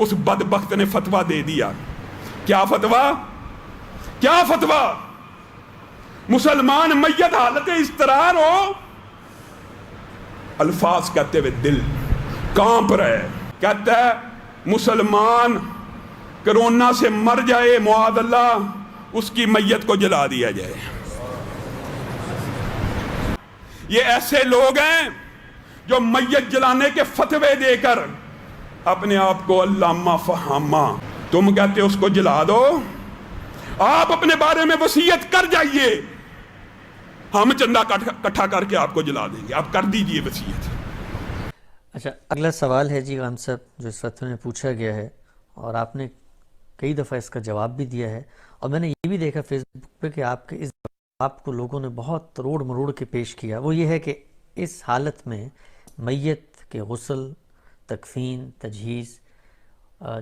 اس بدبخت نے فتویٰ دے دیا. کیا فتویٰ؟ کیا فتویٰ؟ مسلمان میت حالت اضطرار ہو، الفاظ کہتے ہوئے دل کانپ رہے، کہتا ہے مسلمان کرونا سے مر جائے معاذ اللہ، اس کی میت کو جلا دیا جائے. یہ ایسے لوگ ہیں جو میت جلانے کے فتوے دے کر اپنے آپ کو علامہ فہامہ، تم کہتے اس کو جلا دو، آپ اپنے بارے میں وصیت کر جائیے، ہم چندہ کٹھا کر کے آپ کو جلا دیں گے، آپ کر دیجئے وصیت. اچھا، اگلا سوال ہے جی خان صاحب جو اس وقت میں پوچھا گیا ہے، اور آپ نے کئی دفعہ اس کا جواب بھی دیا ہے، اور میں نے یہ بھی دیکھا فیس بک پہ کہ آپ کے اس جواب کو لوگوں نے بہت روڑ مروڑ کے پیش کیا. وہ یہ ہے کہ اس حالت میں میت کے غسل، تکفین، تجہیز،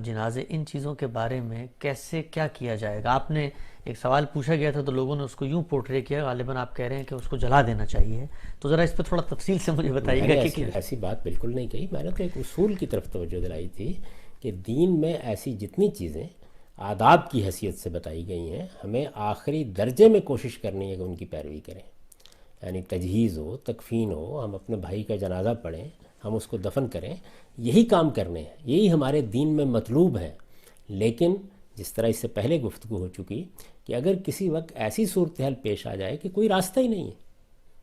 جنازے، ان چیزوں کے بارے میں کیسے کیا کیا جائے گا؟ آپ نے ایک سوال پوچھا گیا تھا تو لوگوں نے اس کو یوں پورٹرے کیا، غالباً آپ کہہ رہے ہیں کہ اس کو جلا دینا چاہیے. تو ذرا اس پہ تھوڑا تفصیل سے مجھے بتائیے گا کہ ایسی بات بالکل نہیں کہی. میں نے تو ایک اصول کی طرف توجہ دلائی تھی کہ دین میں ایسی جتنی چیزیں آداب کی حیثیت سے بتائی گئی ہیں، ہمیں آخری درجے میں کوشش کرنی ہے کہ ان کی پیروی کریں. یعنی تجہیز ہو، تکفین ہو، ہم اپنے بھائی کا جنازہ پڑھیں، ہم اس کو دفن کریں، یہی کام کرنے ہیں، یہی ہمارے دین میں مطلوب ہے. لیکن جس طرح اس سے پہلے گفتگو ہو چکی کہ اگر کسی وقت ایسی صورتحال پیش آ جائے کہ کوئی راستہ ہی نہیں ہے،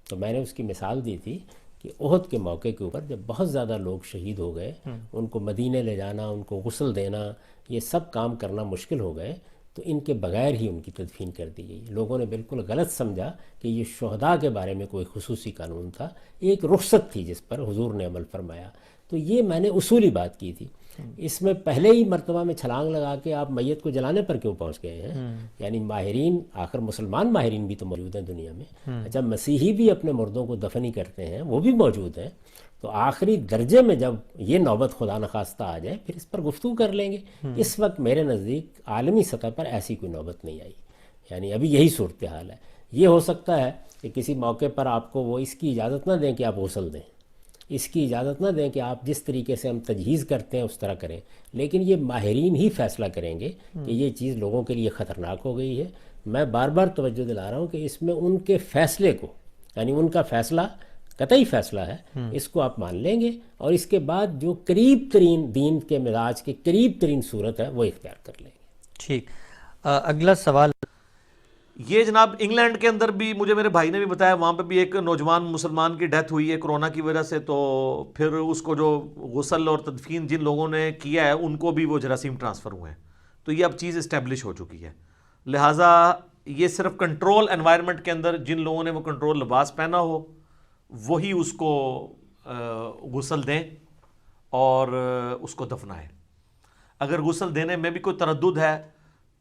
تو میں نے اس کی مثال دی تھی کہ احد کے موقع کے اوپر جب بہت زیادہ لوگ شہید ہو گئے، ان کو مدینے لے جانا، ان کو غسل دینا، یہ سب کام کرنا مشکل ہو گئے، تو ان کے بغیر ہی ان کی تدفین کر دی گئی. لوگوں نے بالکل غلط سمجھا کہ یہ شہداء کے بارے میں کوئی خصوصی قانون تھا، ایک رخصت تھی جس پر حضور نے عمل فرمایا. تو یہ میں نے اصولی بات کی تھی. اس میں پہلے ہی مرتبہ میں چھلانگ لگا کے آپ میت کو جلانے پر کیوں پہنچ گئے ہیں؟ یعنی ماہرین، آخر مسلمان ماہرین بھی تو موجود ہیں دنیا میں. اچھا، مسیحی بھی اپنے مردوں کو دفن ہی کرتے ہیں، وہ بھی موجود ہیں. تو آخری درجے میں جب یہ نوبت خدا نخواستہ آ جائے پھر اس پر گفتگو کر لیں گے. اس وقت میرے نزدیک عالمی سطح پر ایسی کوئی نوبت نہیں آئی. یعنی ابھی یہی صورتحال ہے. یہ ہو سکتا ہے کہ کسی موقع پر آپ کو وہ اس کی اجازت نہ دیں کہ آپ غسل دیں، اس کی اجازت نہ دیں کہ آپ جس طریقے سے ہم تجہیز کرتے ہیں اس طرح کریں، لیکن یہ ماہرین ہی فیصلہ کریں گے کہ یہ چیز لوگوں کے لیے خطرناک ہو گئی ہے. میں بار بار توجہ دلا رہا ہوں کہ اس میں ان کے فیصلے کو، یعنی ان کا فیصلہ قطعی فیصلہ ہے، اس کو آپ مان لیں گے، اور اس کے بعد جو قریب ترین دین کے مزاج کے قریب ترین صورت ہے وہ اختیار کر لیں گے. ٹھیک. اگلا سوال یہ جناب انگلینڈ کے اندر بھی مجھے میرے بھائی نے بھی بتایا، وہاں پہ بھی ایک نوجوان مسلمان کی ڈیتھ ہوئی ہے کرونا کی وجہ سے. تو پھر اس کو جو غسل اور تدفین جن لوگوں نے کیا ہے ان کو بھی وہ جراثیم ٹرانسفر ہوئے ہیں. تو یہ اب چیز اسٹیبلش ہو چکی ہے. لہٰذا یہ صرف کنٹرول انوائرمنٹ کے اندر جن لوگوں نے وہ کنٹرول لباس پہنا ہو وہی اس کو غسل دیں اور اس کو دفنائیں. اگر غسل دینے میں بھی کوئی تردد ہے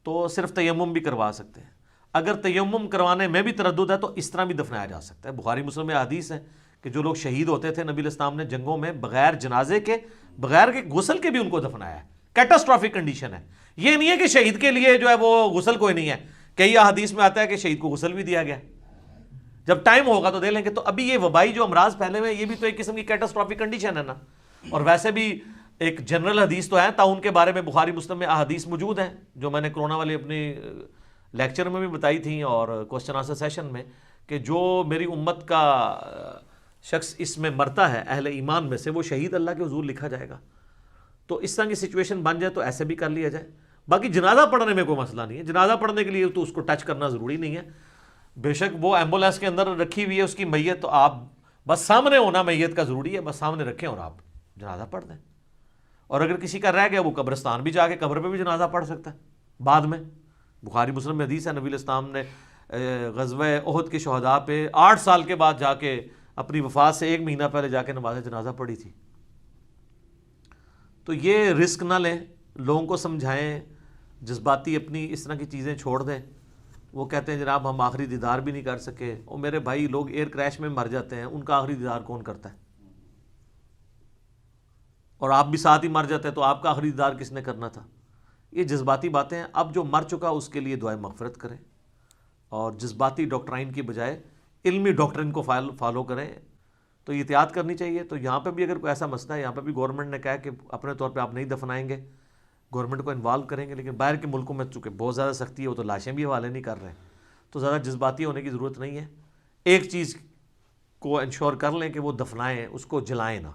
تو صرف تیمم بھی کروا سکتے ہیں. اگر تیمم کروانے میں بھی تردد ہے تو اس طرح بھی دفنایا جا سکتا ہے. بخاری مسلم میں حدیث ہے کہ جو لوگ شہید ہوتے تھے نبی علیہ السلام نے جنگوں میں بغیر جنازے کے، بغیر کے غسل کے بھی ان کو دفنایا ہے. کیٹاسٹرافک کنڈیشن ہے. یہ نہیں ہے کہ شہید کے لیے جو ہے وہ غسل کوئی نہیں ہے. کئی احادیث میں آتا ہے کہ شہید کو غسل بھی دیا گیا. جب ٹائم ہوگا تو دے لیں گے. تو ابھی یہ وبائی جو امراض پھیلے ہوئے ہیں یہ بھی تو ایک قسم کی کیٹاسٹرافک کنڈیشن ہے نا. اور ویسے بھی ایک جنرل حدیث تو ہے تعاون کے بارے میں بخاری مسلم میں احادیث موجود ہیں جو میں نے کرونا والی اپنی لیکچر میں بھی بتائی تھیں اور کوسچن آنسر سیشن میں، کہ جو میری امت کا شخص اس میں مرتا ہے اہل ایمان میں سے وہ شہید اللہ کے حضور لکھا جائے گا. تو اس طرح کی سچویشن بن جائے تو ایسے بھی کر لیا جائے. باقی جنازہ پڑھنے میں کوئی مسئلہ نہیں ہے. جنازہ پڑھنے کے لیے تو اس کو ٹچ کرنا ضروری نہیں ہے. بے شک وہ ایمبولینس کے اندر رکھی ہوئی ہے اس کی میت، تو آپ بس سامنے ہونا میت کا ضروری ہے، بس سامنے رکھیں اور آپ جنازہ پڑھ دیں. اور اگر کسی کا رہ گیا وہ قبرستان بھی جا کے قبر پہ بھی جنازہ پڑھ سکتا ہے بعد میں. بخاری مسلم میں حدیث ہے نبی علیہ السلام نے غزوہ احد کے شہداء پہ 8 سال کے بعد جا کے اپنی وفات سے 1 مہینہ پہلے جا کے نماز جنازہ پڑھی تھی. تو یہ رسک نہ لیں، لوگوں کو سمجھائیں، جذباتی اپنی اس طرح کی چیزیں چھوڑ دیں. وہ کہتے ہیں جناب ہم آخری دیدار بھی نہیں کر سکے. اور میرے بھائی لوگ ایئر کریش میں مر جاتے ہیں، ان کا آخری دیدار کون کرتا ہے؟ اور آپ بھی ساتھ ہی مر جاتے ہیں تو آپ کا آخری دیدار کس نے کرنا تھا؟ یہ جذباتی باتیں ہیں. اب جو مر چکا اس کے لیے دعائے مغفرت کریں اور جذباتی ڈاکٹرائن کی بجائے علمی ڈاکٹرائن کو فالو کریں. تو احتیاط کرنی چاہیے. تو یہاں پہ بھی اگر کوئی ایسا مسئلہ ہے، یہاں پہ بھی گورنمنٹ نے کہا کہ اپنے طور پہ آپ نہیں دفنائیں گے گورنمنٹ کو انوالو کریں گے، لیکن باہر کے ملکوں میں چونکہ بہت زیادہ سختی ہے، وہ تو لاشیں بھی حوالے نہیں کر رہے، تو زیادہ جذباتی ہونے کی ضرورت نہیں ہے. ایک چیز کو انشور کر لیں کہ وہ دفنائیں، اس کو جلائیں نہ.